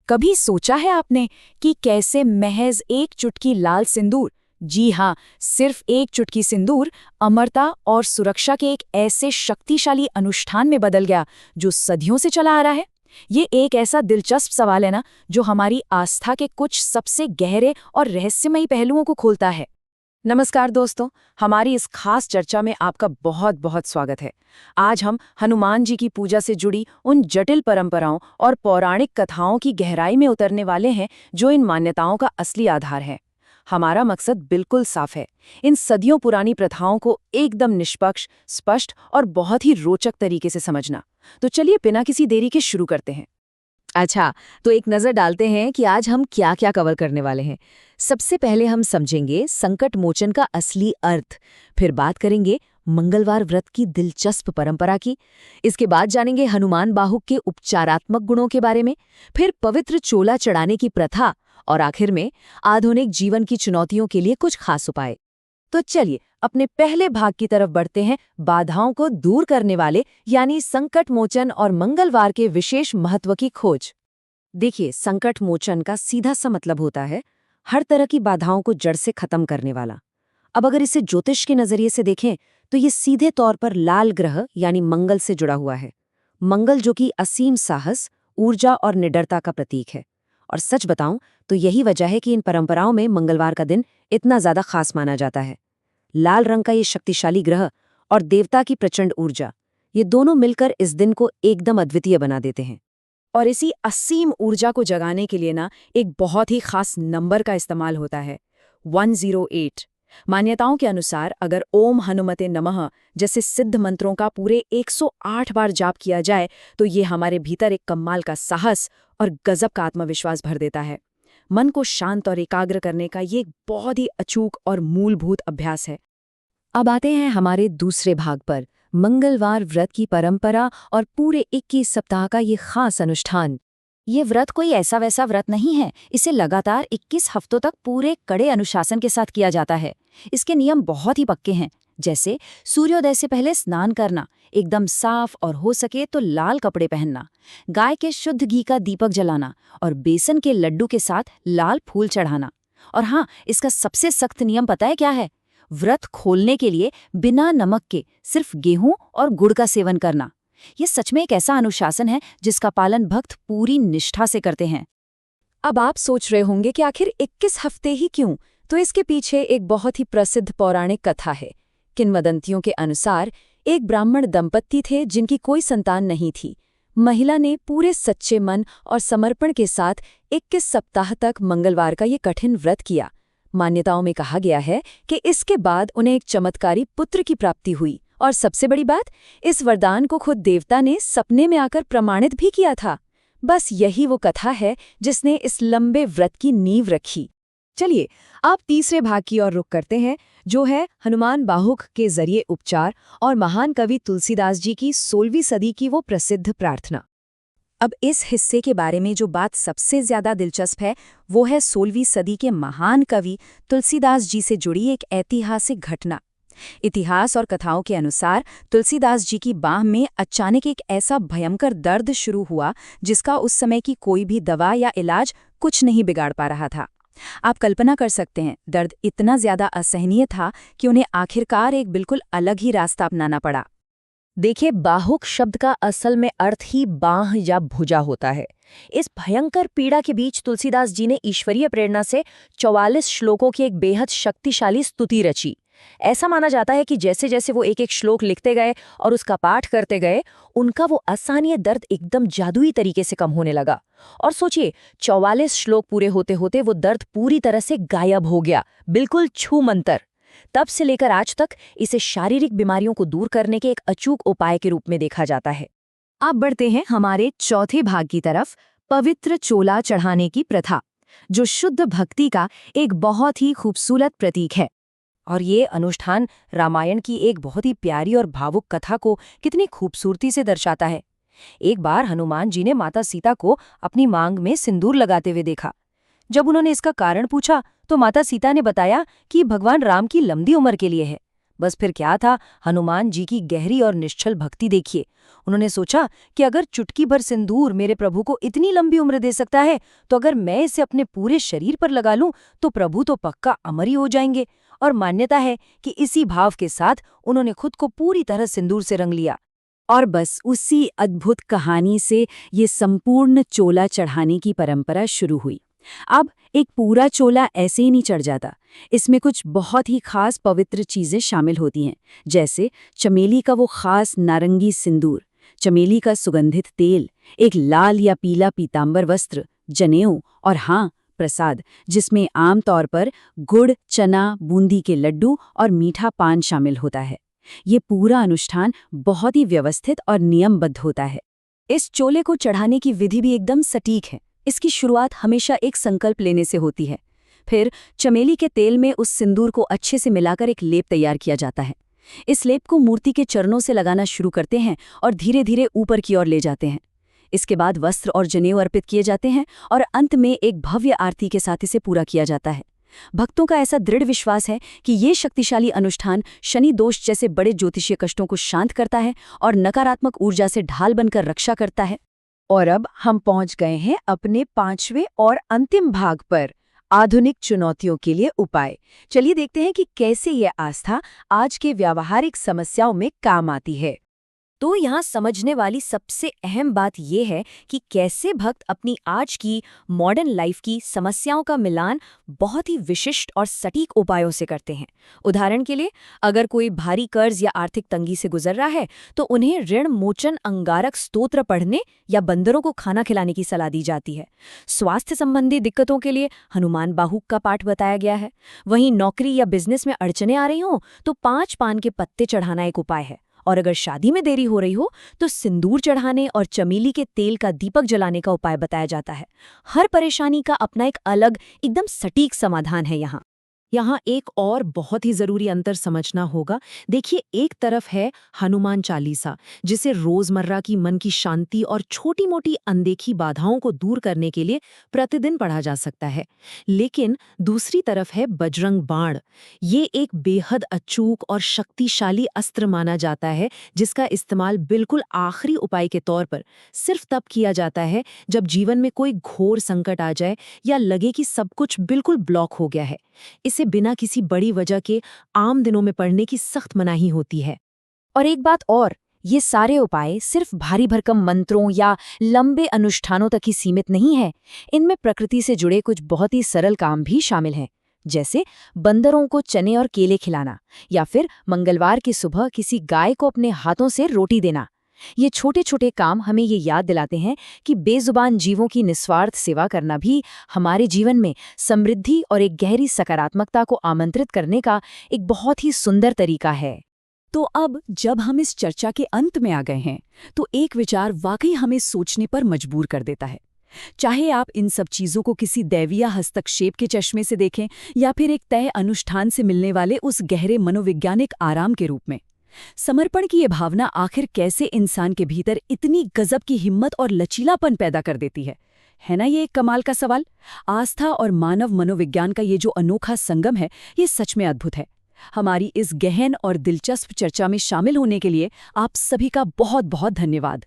कभी सोचा है आपने कि कैसे महज एक चुटकी लाल सिंदूर, जी हाँ, सिर्फ एक चुटकी सिंदूर अमरता और सुरक्षा के एक ऐसे शक्तिशाली अनुष्ठान में बदल गया जो सदियों से चला आ रहा है। ये एक ऐसा दिलचस्प सवाल है ना, जो हमारी आस्था के कुछ सबसे गहरे और रहस्यमयी पहलुओं को खोलता है। नमस्कार दोस्तों, हमारी इस खास चर्चा में आपका बहुत बहुत स्वागत है। आज हम हनुमान जी की पूजा से जुड़ी उन जटिल परंपराओं और पौराणिक कथाओं की गहराई में उतरने वाले हैं जो इन मान्यताओं का असली आधार है। हमारा मकसद बिल्कुल साफ है, इन सदियों पुरानी प्रथाओं को एकदम निष्पक्ष, स्पष्ट और बहुत ही रोचक तरीके से समझना। तो चलिए बिना किसी देरी के शुरू करते हैं। अच्छा, तो एक नज़र डालते हैं कि आज हम क्या क्या कवर करने वाले हैं। सबसे पहले हम समझेंगे संकट मोचन का असली अर्थ, फिर बात करेंगे मंगलवार व्रत की दिलचस्प परंपरा की, इसके बाद जानेंगे हनुमान बाहुक के उपचारात्मक गुणों के बारे में, फिर पवित्र चोला चढ़ाने की प्रथा और आखिर में आधुनिक जीवन की चुनौतियों के लिए कुछ खास उपाय। तो चलिए अपने पहले भाग की तरफ बढ़ते हैं, बाधाओं को दूर करने वाले यानी संकट मोचन और मंगलवार के विशेष महत्व की खोज। देखिए, संकट मोचन का सीधा सा मतलब होता है हर तरह की बाधाओं को जड़ से खत्म करने वाला। अब अगर इसे ज्योतिष के नजरिए से देखें तो ये सीधे तौर पर लाल ग्रह यानी मंगल से जुड़ा हुआ है। मंगल जो कि असीम साहस, ऊर्जा और निडरता का प्रतीक है। और सच बताऊं तो यही वजह है कि इन परंपराओं में मंगलवार का दिन इतना ज्यादा खास माना जाता है। लाल रंग का ये शक्तिशाली ग्रह और देवता की प्रचंड ऊर्जा, ये दोनों मिलकर इस दिन को एकदम अद्वितीय बना देते हैं। और इसी असीम ऊर्जा को जगाने के लिए ना एक बहुत ही खास नंबर का इस्तेमाल होता है, 108। मान्यताओं के अनुसार अगर ओम हनुमते नमः जैसे सिद्ध मंत्रों का पूरे 108 बार जाप किया जाए तो ये हमारे भीतर एक कमाल का साहस और गजब का आत्मविश्वास भर देता है। मन को शांत और एकाग्र करने का ये एक बहुत ही अचूक और मूलभूत अभ्यास है। अब आते हैं हमारे दूसरे भाग पर, मंगलवार व्रत की परंपरा और पूरे 21 सप्ताह का ये खास अनुष्ठान। ये व्रत कोई ऐसा वैसा व्रत नहीं है, इसे लगातार 21 हफ्तों तक पूरे कड़े अनुशासन के साथ किया जाता है। इसके नियम बहुत ही पक्के हैं, जैसे सूर्योदय से पहले स्नान करना, एकदम साफ और हो सके तो लाल कपड़े पहनना, गाय के शुद्ध घी का दीपक जलाना और बेसन के लड्डू के साथ लाल फूल चढ़ाना। और हाँ, इसका सबसे सख्त नियम पता है क्या है? व्रत खोलने के लिए बिना नमक के सिर्फ गेहूं और गुड़ का सेवन करना। ये सच में एक ऐसा अनुशासन है जिसका पालन भक्त पूरी निष्ठा से करते हैं। अब आप सोच रहे होंगे कि आखिर 21 हफ्ते ही क्यों? तो इसके पीछे एक बहुत ही प्रसिद्ध पौराणिक कथा है। किंवदंतियों के अनुसार एक ब्राह्मण दंपत्ति थे जिनकी कोई संतान नहीं थी। महिला ने पूरे सच्चे मन और समर्पण के साथ 21 सप्ताह तक मंगलवार का ये कठिन व्रत किया। मान्यताओं में कहा गया है कि इसके बाद उन्हें एक चमत्कारी पुत्र की प्राप्ति हुई। और सबसे बड़ी बात, इस वरदान को खुद देवता ने सपने में आकर प्रमाणित भी किया था। बस यही वो कथा है जिसने इस लंबे व्रत की नींव रखी। चलिए आप तीसरे भाग की ओर रुख करते हैं, जो है हनुमान बाहुक के जरिए उपचार और महान कवि तुलसीदास जी की 16वीं सदी की वो प्रसिद्ध प्रार्थना। अब इस हिस्से के बारे में जो बात सबसे ज्यादा दिलचस्प है वो है 16वीं सदी के महान कवि तुलसीदास जी से जुड़ी एक ऐतिहासिक घटना। इतिहास और कथाओं के अनुसार तुलसीदास जी की बाह में अचानक एक ऐसा भयंकर दर्द शुरू हुआ जिसका उस समय की कोई भी दवा या इलाज कुछ नहीं बिगाड़ पा रहा था। आप कल्पना कर सकते हैं, दर्द इतना ज्यादा असहनीय था कि उन्हें आखिरकार एक बिल्कुल अलग ही रास्ता अपनाना पड़ा। देखिए, बाहुक शब्द का असल में अर्थ ही बाह या भुजा होता है। इस भयंकर पीड़ा के बीच तुलसीदास जी ने ईश्वरीय प्रेरणा से 44 श्लोकों की एक बेहद शक्तिशाली स्तुति रची। ऐसा माना जाता है कि जैसे जैसे वो एक एक श्लोक लिखते गए और उसका पाठ करते गए, उनका वो असहनीय दर्द एकदम जादुई तरीके से कम होने लगा। और सोचिए, 44 श्लोक पूरे होते होते वो दर्द पूरी तरह से गायब हो गया, बिल्कुल छूमंतर। तब से लेकर आज तक इसे शारीरिक बीमारियों को दूर करने के एक अचूक उपाय के रूप में देखा जाता है। अब बढ़ते हैं हमारे चौथे भाग की तरफ, पवित्र चोला चढ़ाने की प्रथा, जो शुद्ध भक्ति का एक बहुत ही खूबसूरत प्रतीक है। और ये अनुष्ठान रामायण की एक बहुत ही प्यारी और भावुक कथा को कितनी खूबसूरती से दर्शाता है। एक बार हनुमान जी ने माता सीता को अपनी मांग में सिंदूर लगाते हुए देखा। जब उन्होंने इसका कारण पूछा तो माता सीता ने बताया कि भगवान राम की लंबी उम्र के लिए है। बस फिर क्या था, हनुमान जी की गहरी और निश्चल भक्ति देखिए। उन्होंने सोचा कि अगर चुटकी भर सिंदूर मेरे प्रभु को इतनी लंबी उम्र दे सकता है, तो अगर मैं इसे अपने पूरे शरीर पर लगा लूं तो प्रभु तो पक्का अमर ही हो जाएंगे। और मान्यता है कि इसी भाव के साथ उन्होंने खुद को पूरी तरह सिंदूर से रंग लिया। और बस उसी अद्भुत कहानी से ये संपूर्ण चोला चढ़ाने की परंपरा शुरू हुई। अब एक पूरा चोला ऐसे ही नहीं चढ़ जाता, इसमें कुछ बहुत ही खास पवित्र चीजें शामिल होती हैं, जैसे चमेली का वो खास नारंगी सिंदूर, चमेली का सुगंधित तेल, एक लाल या पीला पीतांबर वस्त्र, जनेऊ और हाँ, प्रसाद, जिसमें आमतौर पर गुड़, चना, बूंदी के लड्डू और मीठा पान शामिल होता है। ये पूरा अनुष्ठान बहुत ही व्यवस्थित और नियमबद्ध होता है। इस चोले को चढ़ाने की विधि भी एकदम सटीक है। इसकी शुरुआत हमेशा एक संकल्प लेने से होती है। फिर चमेली के तेल में उस सिंदूर को अच्छे से मिलाकर एक लेप तैयार किया जाता है। इस लेप को मूर्ति के चरणों से लगाना शुरू करते हैं और धीरे धीरे ऊपर की ओर ले जाते हैं। इसके बाद वस्त्र और जनेऊ अर्पित किए जाते हैं और अंत में एक भव्य आरती के साथ इसे पूरा किया जाता है। भक्तों का ऐसा दृढ़ विश्वास है कि ये शक्तिशाली अनुष्ठान शनि दोष जैसे बड़े ज्योतिषीय कष्टों को शांत करता है और नकारात्मक ऊर्जा से ढाल बनकर रक्षा करता है। और अब हम पहुंच गए हैं अपने 5वें और अंतिम भाग पर, आधुनिक चुनौतियों के लिए उपाय। चलिए देखते हैं कि कैसे ये आस्था आज के व्यावहारिक समस्याओं में काम आती है। तो यहाँ समझने वाली सबसे अहम बात यह है कि कैसे भक्त अपनी आज की मॉडर्न लाइफ की समस्याओं का मिलान बहुत ही विशिष्ट और सटीक उपायों से करते हैं। उदाहरण के लिए, अगर कोई भारी कर्ज या आर्थिक तंगी से गुजर रहा है तो उन्हें ऋण मोचन अंगारक स्तोत्र पढ़ने या बंदरों को खाना खिलाने की सलाह दी जाती है। स्वास्थ्य संबंधी दिक्कतों के लिए हनुमान बाहुक का पाठ बताया गया है। वहीं नौकरी या बिजनेस में अड़चने आ रही हों तो 5 पान के पत्ते चढ़ाना एक उपाय है। और अगर शादी में देरी हो रही हो तो सिंदूर चढ़ाने और चमेली के तेल का दीपक जलाने का उपाय बताया जाता है। हर परेशानी का अपना एक अलग, एकदम सटीक समाधान है। यहाँ एक और बहुत ही जरूरी अंतर समझना होगा। देखिए, एक तरफ है हनुमान चालीसा, जिसे रोजमर्रा की मन की शांति और छोटी मोटी अनदेखी बाधाओं को दूर करने के लिए प्रतिदिन पढ़ा जा सकता है। लेकिन दूसरी तरफ है बजरंग बाण। ये एक बेहद अचूक और शक्तिशाली अस्त्र माना जाता है, जिसका इस्तेमाल बिल्कुल आखिरी उपाय के तौर पर सिर्फ तब किया जाता है जब जीवन में कोई घोर संकट आ जाए या लगे कि सब कुछ बिल्कुल ब्लॉक हो गया है। इसे बिना किसी बड़ी वजह के आम दिनों में पढ़ने की सख्त मनाही होती है। और एक बात और, ये सारे उपाय सिर्फ भारी भरकम मंत्रों या लंबे अनुष्ठानों तक ही सीमित नहीं है। इनमें प्रकृति से जुड़े कुछ बहुत ही सरल काम भी शामिल हैं, जैसे बंदरों को चने और केले खिलाना या फिर मंगलवार की सुबह किसी गाय को अपने हाथों से रोटी देना। ये छोटे छोटे काम हमें ये याद दिलाते हैं कि बेजुबान जीवों की निस्वार्थ सेवा करना भी हमारे जीवन में समृद्धि और एक गहरी सकारात्मकता को आमंत्रित करने का एक बहुत ही सुंदर तरीका है। तो अब जब हम इस चर्चा के अंत में आ गए हैं, तो एक विचार वाकई हमें सोचने पर मजबूर कर देता है। चाहे आप इन सब चीज़ों को किसी दैवीय हस्तक्षेप के चश्मे से देखें या फिर एक तय अनुष्ठान से मिलने वाले उस गहरे मनोवैज्ञानिक आराम के रूप में, समर्पण की ये भावना आखिर कैसे इंसान के भीतर इतनी गजब की हिम्मत और लचीलापन पैदा कर देती है ना ये एक कमाल का सवाल। आस्था और मानव मनोविज्ञान का ये जो अनोखा संगम है, ये सच में अद्भुत है। हमारी इस गहन और दिलचस्प चर्चा में शामिल होने के लिए आप सभी का बहुत बहुत धन्यवाद।